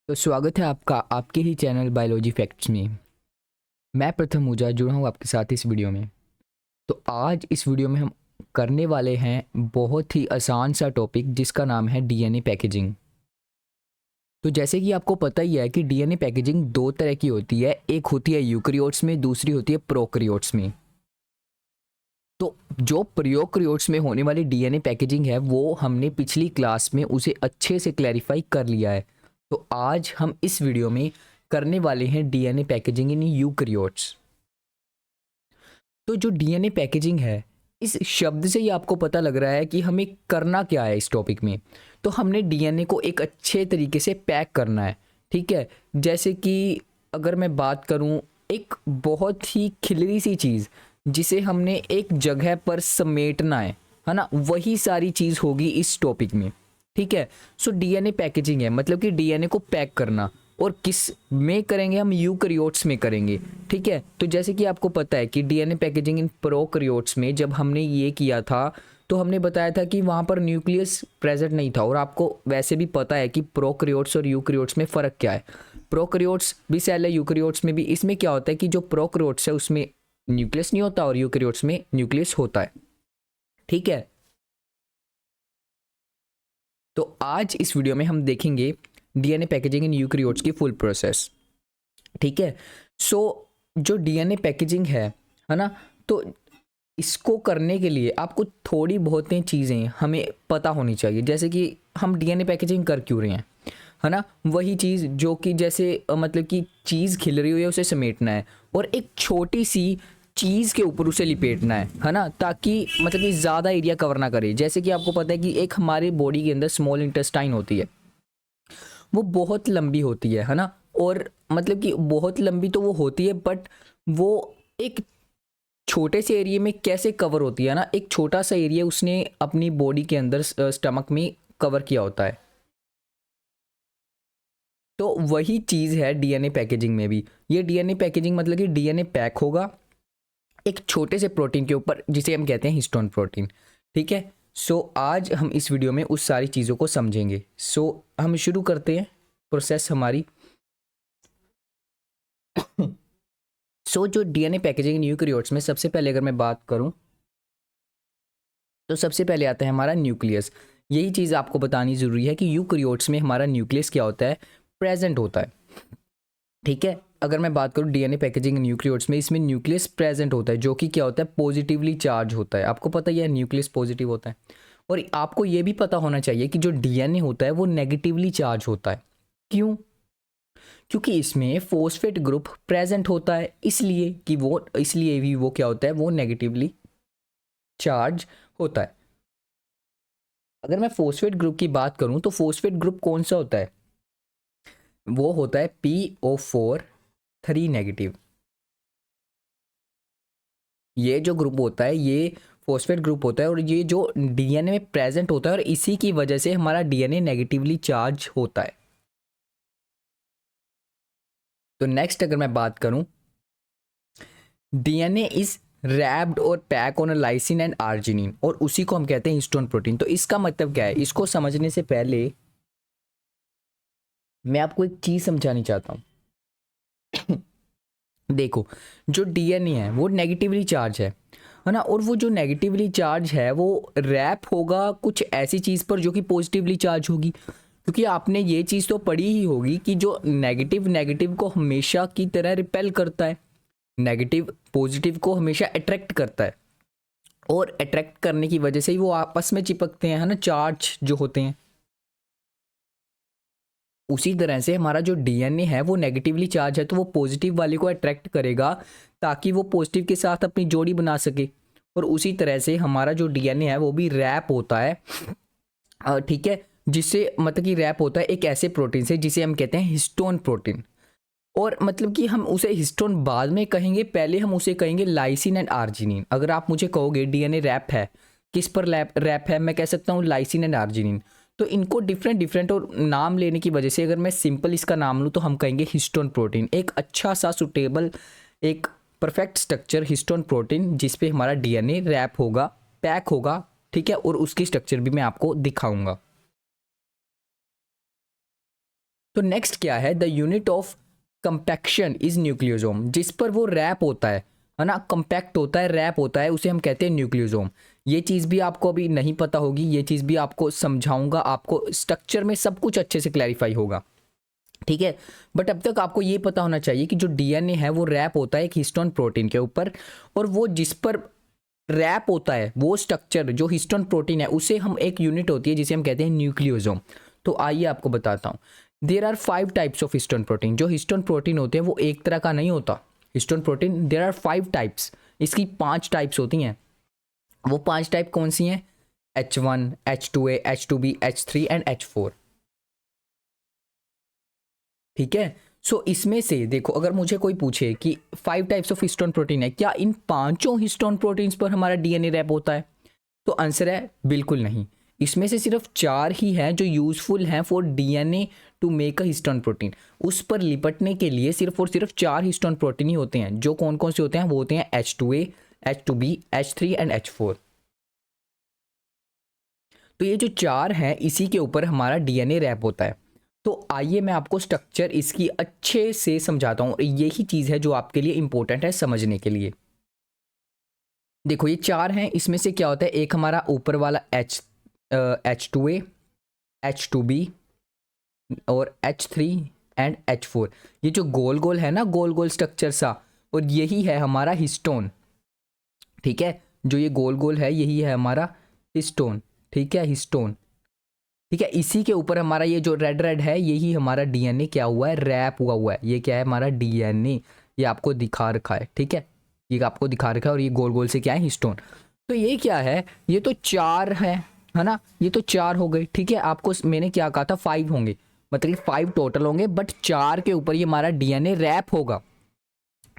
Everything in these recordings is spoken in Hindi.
तो स्वागत है आपका आपके ही चैनल बायोलॉजी फैक्ट्स में। मैं प्रथम ऊजा जुड़ा हूँ आपके साथ इस वीडियो में। तो आज इस वीडियो में हम करने वाले हैं बहुत ही आसान सा टॉपिक जिसका नाम है डीएनए पैकेजिंग। तो जैसे कि आपको पता ही है कि डीएनए पैकेजिंग दो तरह की होती है, एक होती है यूकैरियोट्स में, दूसरी होती है प्रोकैरियोट्स में। तो जो प्रोकैरियोट्स में होने वाली डीएनए पैकेजिंग है वो हमने पिछली क्लास में उसे अच्छे से क्लैरिफाई कर लिया है। तो आज हम इस वीडियो में करने वाले हैं डीएनए पैकेजिंग इन यूकैरियोट्स। तो जो डीएनए पैकेजिंग है, इस शब्द से ही आपको पता लग रहा है कि हमें करना क्या है इस टॉपिक में। तो हमने डीएनए को एक अच्छे तरीके से पैक करना है, ठीक है। जैसे कि अगर मैं बात करूं, एक बहुत ही खिलरी सी चीज़ जिसे हमने एक जगह पर समेटना है ना, वही सारी चीज़ होगी इस टॉपिक में, ठीक है। सो डीएनए पैकेजिंग है मतलब कि डीएनए को पैक करना। और किस में करेंगे? हम यूकैरियोट्स में करेंगे, ठीक है। तो जैसे कि आपको पता है कि डीएनए पैकेजिंग इन प्रोकैरियोट्स में जब हमने ये किया था तो हमने बताया था कि वहाँ पर न्यूक्लियस प्रेजेंट नहीं था। और आपको वैसे भी पता है कि प्रोकैरियोट्स और यूकैरियोट्स में फ़र्क क्या है। प्रोकैरियोट्स भी सेल है, यूकैरियोट्स में भी। इसमें क्या होता है कि जो प्रोकैरियोट्स है उसमें न्यूक्लियस नहीं होता और यूकैरियोट्स में न्यूक्लियस होता है, ठीक है। तो आज इस वीडियो में हम देखेंगे डीएनए पैकेजिंग इन यूकैरियोट्स की फुल प्रोसेस, ठीक है। सो जो डीएनए पैकेजिंग है ना, तो इसको करने के लिए आपको थोड़ी बहुत चीज़ें हमें पता होनी चाहिए। जैसे कि हम डीएनए पैकेजिंग कर क्यों रहे हैं, है ना। वही चीज़ जो कि जैसे मतलब कि चीज़ खिल रही हुई है उसे समेटना है और एक छोटी सी चीज़ के ऊपर उसे लिपेटना है ना, ताकि मतलब कि ज़्यादा एरिया कवर ना करे। जैसे कि आपको पता है कि एक हमारे बॉडी के अंदर स्मॉल इंटेस्टाइन होती है, वो बहुत लंबी होती है ना। और मतलब कि बहुत लंबी तो वो होती है, बट वो एक छोटे से एरिया में कैसे कवर होती है ना, एक छोटा सा एरिया उसने अपनी बॉडी के अंदर स्टमक में कवर किया होता है। तो वही चीज़ है डीएनए पैकेजिंग में भी। ये डीएनए पैकेजिंग मतलब कि डीएनए पैक होगा एक छोटे से प्रोटीन के ऊपर जिसे हम कहते हैं हिस्टोन प्रोटीन, ठीक है। सो आज हम इस वीडियो में उस सारी चीज़ों को समझेंगे। सो हम शुरू करते हैं प्रोसेस हमारी। सो जो डीएनए पैकेजिंग इन यूकैरियोट्स में सबसे पहले अगर मैं बात करूं तो सबसे पहले आता है हमारा न्यूक्लियस। यही चीज़ आपको बतानी ज़रूरी है कि यूकैरियोट्स में हमारा न्यूक्लियस क्या होता है, प्रेजेंट होता है, ठीक है। अगर मैं बात करूं डीएनए पैकेजिंग इन यूकैरियोट्स में, इसमें न्यूक्लियस प्रेजेंट होता है जो कि क्या होता है, पॉजिटिवली चार्ज होता है। आपको पता ही है न्यूक्लियस पॉजिटिव होता है। और आपको ये भी पता होना चाहिए कि जो डीएनए होता है वो नेगेटिवली चार्ज होता है। क्यों? क्योंकि इसमें फॉस्फेट ग्रुप प्रेजेंट होता है, इसलिए भी वो क्या होता है, वो नेगेटिवली चार्ज होता है। अगर मैं फॉस्फेट ग्रुप की बात करूं तो फॉस्फेट ग्रुप कौन सा होता है? वो होता है PO4 3 नेगेटिव। ये जो ग्रुप होता है ये फॉस्फेट ग्रुप होता है और ये जो डीएनए में प्रेजेंट होता है और इसी की वजह से हमारा डीएनए नेगेटिवली चार्ज होता है। तो नेक्स्ट अगर मैं बात करूं, डीएनए इज रैप्ड और pack on lysine and arginine, और उसी को हम कहते हैं हिस्टोन प्रोटीन। तो इसका मतलब क्या है, इसको समझने से पहले मैं आपको एक चीज समझानी चाहता हूं। देखो, जो डीएनए है वो नेगेटिवली चार्ज है ना। और वो जो नेगेटिवली चार्ज है वो रैप होगा कुछ ऐसी चीज़ पर जो कि पॉजिटिवली चार्ज होगी। क्योंकि आपने ये चीज़ तो पढ़ी ही होगी कि जो नेगेटिव नेगेटिव को हमेशा की तरह रिपेल करता है, नेगेटिव पॉजिटिव को हमेशा अट्रैक्ट करता है। और अट्रैक्ट करने की वजह से ही वो आपस में चिपकते हैं, है ना, चार्ज जो होते हैं। उसी तरह से हमारा जो डीएनए है वो नेगेटिवली चार्ज है तो वो पॉजिटिव वाले को अट्रैक्ट करेगा ताकि वो पॉजिटिव के साथ अपनी जोड़ी बना सके। और उसी तरह से हमारा जो डीएनए है वो भी रैप होता है, ठीक है। जिससे मतलब कि रैप होता है एक ऐसे प्रोटीन से जिसे हम कहते हैं हिस्टोन प्रोटीन। और मतलब कि हम उसे हिस्टोन बाद में कहेंगे, पहले हम उसे कहेंगे लाइसिन एंड आर्जिनिन। अगर आप मुझे कहोगे डीएनए रैप है, किस पर रैप है, मैं कह सकता हूँ लाइसिन एंड आर्जिनिन। तो इनको डिफरेंट डिफरेंट और नाम लेने की वजह से अगर मैं सिंपल इसका नाम लूँ तो हम कहेंगे हिस्टोन प्रोटीन। एक अच्छा सा सुटेबल, एक परफेक्ट स्ट्रक्चर हिस्टोन प्रोटीन जिस पे हमारा डीएनए रैप होगा, पैक होगा, ठीक है। और उसकी स्ट्रक्चर भी मैं आपको दिखाऊंगा। तो नेक्स्ट क्या है, the unit of compaction is nucleosome, जिस पर वो रैप होता है ना, कंपैक्ट होता है, रैप होता है, उसे हम कहते हैं न्यूक्लियोसोम। ये चीज़ भी आपको अभी नहीं पता होगी, ये चीज़ भी आपको समझाऊंगा, आपको स्ट्रक्चर में सब कुछ अच्छे से क्लैरिफाई होगा, ठीक है। बट अब तक आपको ये पता होना चाहिए कि जो डीएनए है वो रैप होता है एक हिस्टोन प्रोटीन के ऊपर, और वो जिस पर रैप होता है वो स्ट्रक्चर जो हिस्टोन प्रोटीन है उसे हम एक यूनिट होती है जिसे हम कहते हैं न्यूक्लियोसोम। तो आइए आपको बताता हूँ। There are 5 types of histone protein. जो हिस्टोन प्रोटीन होते हैं वो एक तरह का नहीं होता histone protein, there are 5 types, इसकी 5 टाइप्स होती हैं। वो 5 टाइप कौन सी हैं? H1, H2A, H2B, H3 and H4, ठीक है। सो इसमें से देखो, अगर मुझे कोई पूछे कि 5 टाइप्स ऑफ हिस्टोन प्रोटीन है, क्या इन पांचों हिस्टोन प्रोटीन्स पर हमारा डीएनए रैप होता है? तो आंसर है बिल्कुल नहीं। इसमें से सिर्फ 4 ही हैं जो यूजफुल हैं for DNA to make a histone protein. उस पर लिपटने के लिए सिर्फ और सिर्फ 4 हिस्टोन प्रोटीन ही होते हैं। जो कौन कौन से होते हैं? वो होते हैं H2A, H2B, H3 and H4। तो ये जो 4 हैं इसी के ऊपर हमारा डीएनए रैप होता है। तो आइए मैं आपको स्ट्रक्चर इसकी अच्छे से समझाता हूँ, यही चीज़ है जो आपके लिए इंपॉर्टेंट है समझने के लिए। देखो ये 4 हैं, इसमें से क्या होता है, एक हमारा ऊपर वाला H2A, H2B और H3 एंड H4। ये जो गोल गोल है ना, गोल गोल स्ट्रक्चर सा, और यही है हमारा हिस्टोन, ठीक है। जो ये गोल गोल है यही है हमारा हिस्टोन, ठीक है, हिस्टोन, ठीक है। इसी के ऊपर हमारा ये जो रेड रेड है यही हमारा डीएनए क्या हुआ है, रैप हुआ है। ये क्या है हमारा डीएनए, ये आपको दिखा रखा है, ठीक है, ये आपको दिखा रखा है। और ये गोल गोल से क्या है, हिस्टोन। तो ये क्या है, ये तो 4 है ना, ये तो 4 हो गए, ठीक है। आपको मैंने क्या कहा था, 5 होंगे, मतलब 5 टोटल होंगे, बट 4 के ऊपर ये हमारा डीएनए रैप होगा,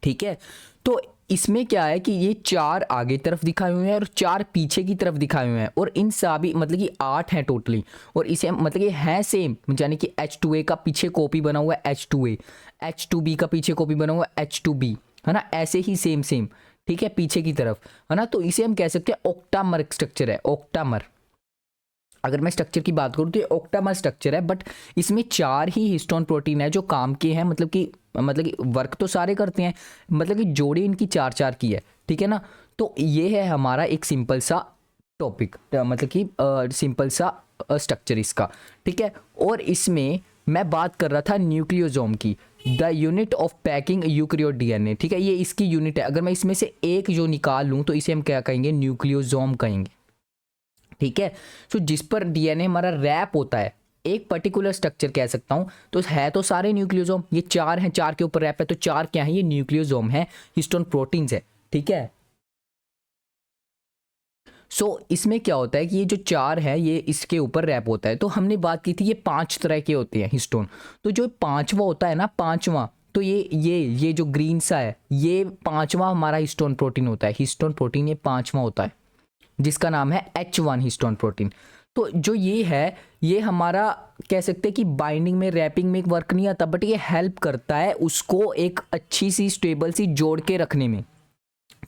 ठीक है। तो इसमें क्या है कि ये 4 आगे तरफ दिखाए हुए हैं और 4 पीछे की तरफ दिखाए हुए हैं, और इन सभी मतलब कि 8 हैं टोटली, और इसे मतलब ये है सेम, यानी कि H2A का पीछे कॉपी बना हुआ है H2A, H2B का पीछे कॉपी बना हुआ है H2B, है ना, ऐसे ही सेम सेम, ठीक है, पीछे की तरफ, है ना। तो इसे हम कह सकते हैं ऑक्टामर स्ट्रक्चर है, ऑक्टामर। अगर मैं स्ट्रक्चर की बात करूँ तो ये ऑक्टामर स्ट्रक्चर है, बट इसमें 4 ही हिस्टोन प्रोटीन है जो काम के हैं, मतलब कि वर्क तो सारे करते हैं, मतलब कि जोड़ी इनकी 4-4 की है, ठीक है ना। तो ये है हमारा एक सिंपल सा टॉपिक, मतलब कि सिंपल सा स्ट्रक्चर इसका, ठीक है। और इसमें मैं बात कर रहा था न्यूक्लियोसोम की, the unit of packing eukaryote DNA, ठीक है, ये इसकी यूनिट है। अगर मैं इसमें से एक जो निकाल लूँ तो इसे हम क्या कहेंगे, न्यूक्लियोसोम कहेंगे, ठीक है। सो जिस पर डीएनए हमारा रैप होता है, एक पर्टिकुलर स्ट्रक्चर कह सकता हूं, तो है तो सारे न्यूक्लियोसोम, ये 4 हैं, 4 के ऊपर रैप है, तो 4 क्या है, ये न्यूक्लियोसोम है, हिस्टोन प्रोटीन्स है, ठीक है। सो इसमें क्या होता है कि ये जो 4 है ये इसके ऊपर रैप होता है। तो हमने बात की थी ये 5 तरह के होते हैं हिस्टोन, तो जो 5वां होता है ना, 5वां, तो ये जो ग्रीन सा है, ये 5वां हमारा हिस्टोन प्रोटीन होता है, हिस्टोन प्रोटीन ये 5वां होता है, जिसका नाम है H1 हिस्टोन प्रोटीन। तो जो ये है, ये हमारा कह सकते हैं कि बाइंडिंग में, रैपिंग में वर्क नहीं आता, बट ये हेल्प करता है उसको एक अच्छी सी स्टेबल सी जोड़ के रखने में,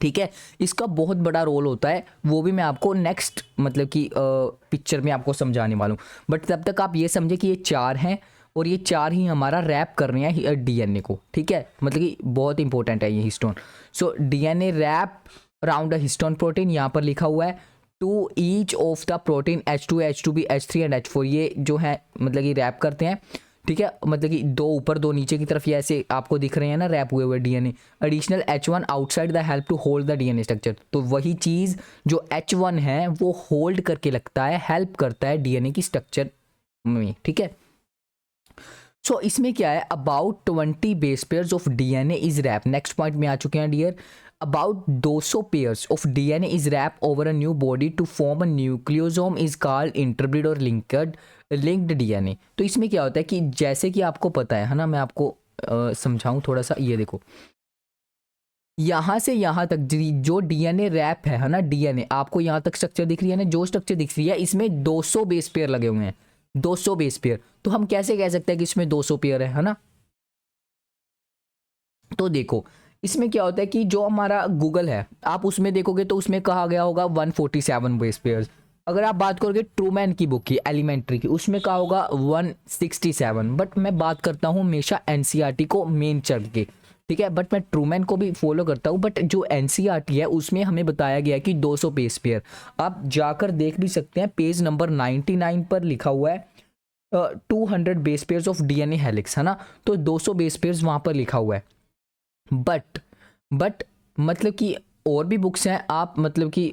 ठीक है। इसका बहुत बड़ा रोल होता है, वो भी मैं आपको नेक्स्ट मतलब कि पिक्चर में आपको समझाने वाला हूँ। बट तब तक आप ये समझे कि ये 4 हैं और ये 4 ही हमारा रैप कर रहे हैं डीएनए को, ठीक है, मतलब कि बहुत इंपॉर्टेंट है ये histone. So DNA wrap around a histone protein, यहाँ पर लिखा हुआ है to each of the protein H2, H2B, H3 and H4, ये जो है मतलब कि रैप करते हैं, ठीक है, मतलब कि 2 ऊपर 2 नीचे की तरफ, ये ऐसे आपको दिख रहे हैं ना रैप हुए हुए DNA. Additional H1 outside the help to hold the DNA structure, तो वही चीज़ जो H1 है वो होल्ड करके लगता है, हेल्प करता है डीएनए की स्ट्रक्चर में, ठीक है। सो इसमें क्या है, about 20 base pairs of DNA is wrap, next point में आ चुके हैं dear. About 200 pairs of DNA is wrap over a new body to form a nucleosome is called interbreed और लिंक्ड डीएनए। तो इसमें क्या होता है कि जैसे कि आपको पता है ना, मैं आपको समझाऊं थोड़ा सा, ये देखो यहाँ से यहाँ तक जो डीएनए रैप है ना, डीएनए आपको यहाँ तक स्ट्रक्चर दिख रही है ना, जो स्ट्रक्चर दिख रही है इसमें 200 बेस पेयर लगे हुए हैं, 200 बेस पेयर। तो हम कैसे कह सकते हैं कि इसमें 200 पेयर है ना। तो देखो इसमें क्या होता है कि जो हमारा गूगल है, आप उसमें देखोगे तो उसमें कहा गया होगा 147 बेस पेयर्स। अगर आप बात करोगे ट्रूमैन की बुक की एलिमेंट्री की, उसमें क्या होगा 167। बट मैं बात करता हूँ हमेशा एनसीईआरटी को मेन चढ़ के, ठीक है। बट मैं ट्रूमैन को भी फॉलो करता हूँ, बट जो एनसीईआरटी है उसमें हमें बताया गया है कि 200 बेस पेयर। आप जाकर देख भी सकते हैं, पेज नंबर 99 पर लिखा हुआ है 200 base pairs of DNA helix, है ना। तो 200 बेस पेयर्स वहाँ पर लिखा हुआ है। बट मतलब कि और भी बुक्स हैं, आप मतलब कि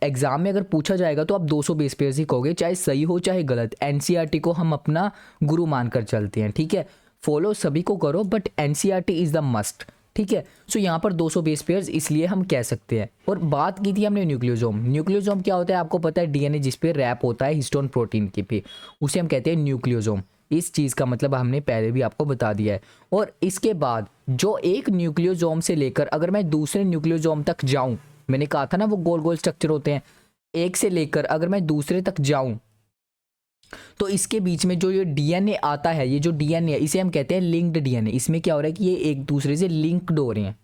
एग्जाम में अगर पूछा जाएगा तो आप 200 बेस पेयर्स ही कहोगे, चाहे सही हो चाहे गलत। एनसीईआरटी को हम अपना गुरु मानकर चलते हैं, ठीक है। फॉलो सभी को करो, but NCERT is the must, ठीक है। सो यहाँ पर 200 बेस पेयर्स इसलिए हम कह सकते हैं। और बात की थी हमने न्यूक्लियोसोम। न्यूक्लियोसोम क्या होता है आपको पता है, डीएनए जिस पे रैप होता है हिस्टोन प्रोटीन के पे, उसे हम कहते हैं न्यूक्लियोसोम। इस चीज़ का मतलब हमने पहले भी आपको बता दिया है। और इसके बाद जो एक न्यूक्लियोसोम से लेकर अगर मैं दूसरे न्यूक्लियोसोम तक जाऊं, मैंने कहा था ना वो गोल गोल स्ट्रक्चर होते हैं, एक से लेकर अगर मैं दूसरे तक जाऊं तो इसके बीच में जो ये डीएनए आता है, ये जो डीएनए है इसे हम कहते हैं लिंक्ड डीएनए। इसमें क्या हो रहा है कि ये एक दूसरे से लिंक्ड हो रहे हैं,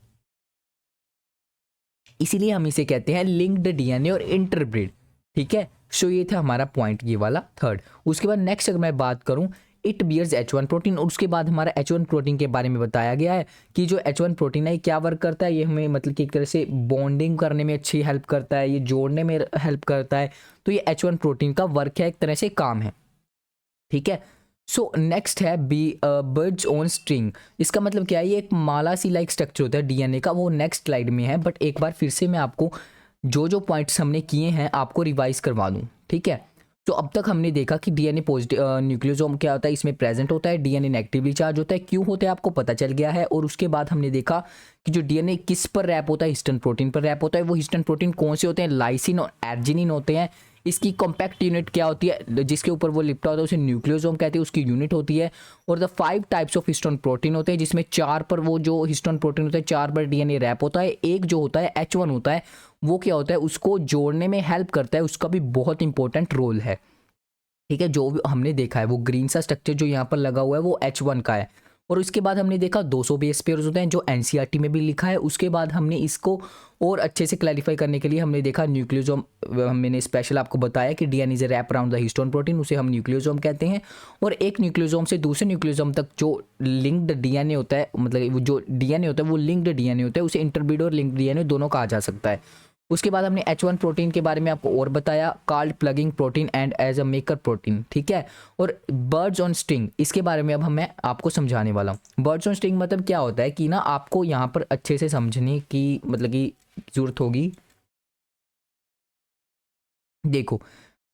इसीलिए हम इसे कहते हैं लिंक्ड डीएनए और इंटरब्रीड, ठीक है। सो ये था हमारा पॉइंट ये वाला थर्ड। उसके बाद नेक्स्ट अगर मैं बात करूं, इट बियर्स H1 प्रोटीन, और उसके बाद हमारा H1 प्रोटीन के बारे में बताया गया है कि जो H1 प्रोटीन है ये क्या वर्क करता है। ये हमें मतलब कि एक तरह से बॉन्डिंग करने में अच्छी हेल्प करता है, ये जोड़ने में हेल्प करता है। तो ये H1 प्रोटीन का वर्क है, एक तरह से काम है, ठीक है। सो नेक्स्ट है बर्ड्स ऑन स्ट्रिंग। इसका मतलब क्या है, ये एक माला सी लाइक स्ट्रक्चर होता है डीएनए का, वो नेक्स्ट स्लाइड में है। बट एक बार फिर से मैं आपको जो जो पॉइंट्स हमने किए हैं आपको रिवाइज करवा दूं, ठीक है। तो अब तक हमने देखा कि डीएनए पॉजिटिव न्यूक्लियोसोम क्या होता है, इसमें प्रेजेंट होता है, डीएनए नेगेटिवली चार्ज होता है, क्यों होता है आपको पता चल गया है। और उसके बाद हमने देखा कि जो डीएनए किस पर रैप होता है, हिस्टोन प्रोटीन पर रैप होता है। वो हिस्टोन प्रोटीन कौन से होते हैं, लाइसिन और एर्जिनिन होते हैं। इसकी कॉम्पैक्ट यूनिट क्या होती है, जिसके ऊपर वो लिपटा होता है उसे न्यूक्लियोसोम कहते हैं, उसकी यूनिट होती है। और the 5 types of histone protein होते हैं, जिसमें 4 पर वो जो हिस्टोन प्रोटीन होता है 4 पर डीएनए रैप होता है। एक जो होता है H1 होता है, वो क्या होता है, उसको जोड़ने में हेल्प करता है, उसका भी बहुत इंपॉर्टेंट रोल है, ठीक है। जो हमने देखा है वो ग्रीन सा स्ट्रक्चर जो यहाँ पर लगा हुआ है वो H1 का है। और उसके बाद हमने देखा 200 बेस पेयर्स होते हैं जो एनसीईआरटी में भी लिखा है। उसके बाद हमने इसको और अच्छे से क्लैरिफाई करने के लिए हमने देखा न्यूक्लियोसोम, मैंने स्पेशल आपको बताया कि DNA is wrap around the histone protein, उसे हम न्यूक्लियोसोम कहते हैं। और एक न्यूक्लियोसोम से दूसरे न्यूक्लियोसोम तक जो लिंक्ड डीएनए होता है, मतलब वो जो डीएनए होता है वो लिंक्ड डीएनए होता है, उसे इंटरब्रीड और लिंक्ड डीएनए दोनों कहा जा सकता है। उसके बाद हमने H1 प्रोटीन के बारे में आपको और बताया, called plugging protein and as a maker protein, ठीक है। और बर्ड्स ऑन स्ट्रिंग, इसके बारे में अब मैं आपको समझाने वाला हूँ। बर्ड्स ऑन स्ट्रिंग मतलब क्या होता है कि ना आपको यहाँ पर अच्छे से समझने की मतलब की जरूरत होगी। देखो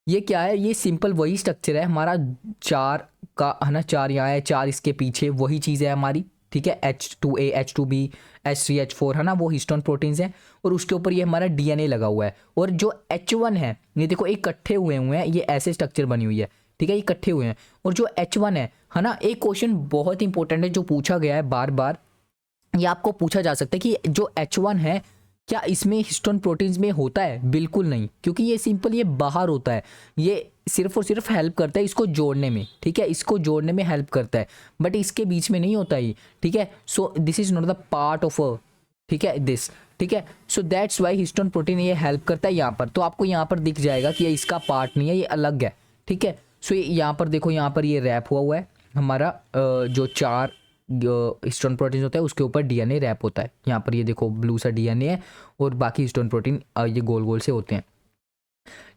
ये क्या है, ये सिंपल वही स्ट्रक्चर है हमारा 4 का, है ना। 4 यहाँ है, 4 इसके पीछे, वही चीज़ है हमारी, ठीक है। H2A H2B H3H4, है ना, वो हिस्टोन प्रोटीन्स हैं। और उसके ऊपर ये हमारा डीएनए लगा हुआ है। और जो H1 है, ये देखो इकट्ठे हुए हैं, ये ऐसे स्ट्रक्चर बनी हुई है, ठीक है, ये इकट्ठे हुए हैं। और जो H1 है ना, एक क्वेश्चन बहुत इंपॉर्टेंट है जो पूछा गया है बार बार, ये आपको पूछा जा सकता है कि जो H1 है क्या इसमें हिस्टोन प्रोटीन्स में होता है। बिल्कुल नहीं, क्योंकि ये सिंपल ये बाहर होता है, ये सिर्फ और सिर्फ हेल्प करता है इसको जोड़ने में, ठीक है, इसको जोड़ने में हेल्प करता है, बट इसके बीच में नहीं होता ही, ठीक है। So this is not the part of a, ठीक है, दिस, ठीक है। So that's why histone protein ये हेल्प करता है यहाँ पर। तो आपको यहाँ पर दिख जाएगा कि ये इसका पार्ट नहीं है, ये अलग है, ठीक है। सो यहाँ पर देखो, यहाँ पर ये रैप हुआ है हमारा जो 4 हिस्टोन प्रोटीन होता है उसके ऊपर डीएनए रैप होता है। यहाँ पर ये देखो ब्लू सा डीएनए है और बाकी हिस्टोन प्रोटीन ये गोल गोल से होते हैं,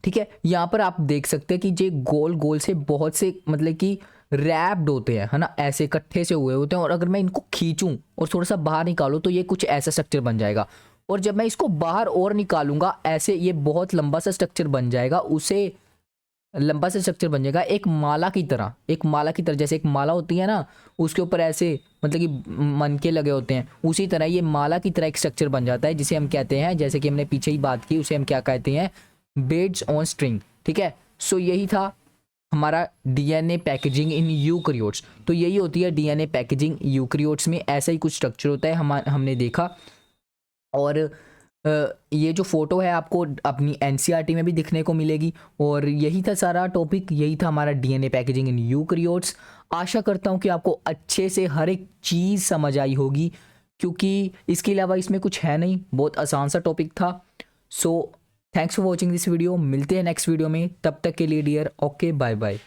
ठीक है। यहाँ पर आप देख सकते हैं कि ये गोल गोल से बहुत से मतलब कि रैप्ड होते हैं, है ना, ऐसे इकट्ठे से हुए होते हैं। और अगर मैं इनको खींचूं और थोड़ा सा बाहर निकालूं तो ये कुछ ऐसा स्ट्रक्चर बन जाएगा। और जब मैं इसको बाहर और निकालूंगा ऐसे ये बहुत लंबा सा स्ट्रक्चर बन जाएगा, उसे लंबा सा स्ट्रक्चर बन जाएगा एक माला की तरह, एक माला की तरह, जैसे एक माला होती है ना, उसके ऊपर ऐसे मतलब कि मनके लगे होते हैं, उसी तरह ये माला की तरह एक स्ट्रक्चर बन जाता है, जिसे हम कहते हैं, जैसे कि हमने पीछे ही बात की, उसे हम क्या कहते हैं, बेड्स ऑन स्ट्रिंग, ठीक है। सो यही था हमारा डीएनए पैकेजिंग इन यूकैरियोट्स। तो यही होती है डीएनए पैकेजिंग यूकैरियोट्स में, ऐसा ही कुछ स्ट्रक्चर होता है, हमने देखा। और ये जो फोटो है आपको अपनी एनसीईआरटी में भी दिखने को मिलेगी। और यही था सारा टॉपिक, यही था हमारा डीएनए पैकेजिंग इन यूकैरियोट्स। आशा करता हूँ कि आपको अच्छे से हर एक चीज़ समझ आई होगी, क्योंकि इसके अलावा इसमें कुछ है नहीं, बहुत आसान सा टॉपिक था। So thanks for watching this video. मिलते हैं नेक्स्ट वीडियो में, तब तक के लिए डियर ओके बाय बाय।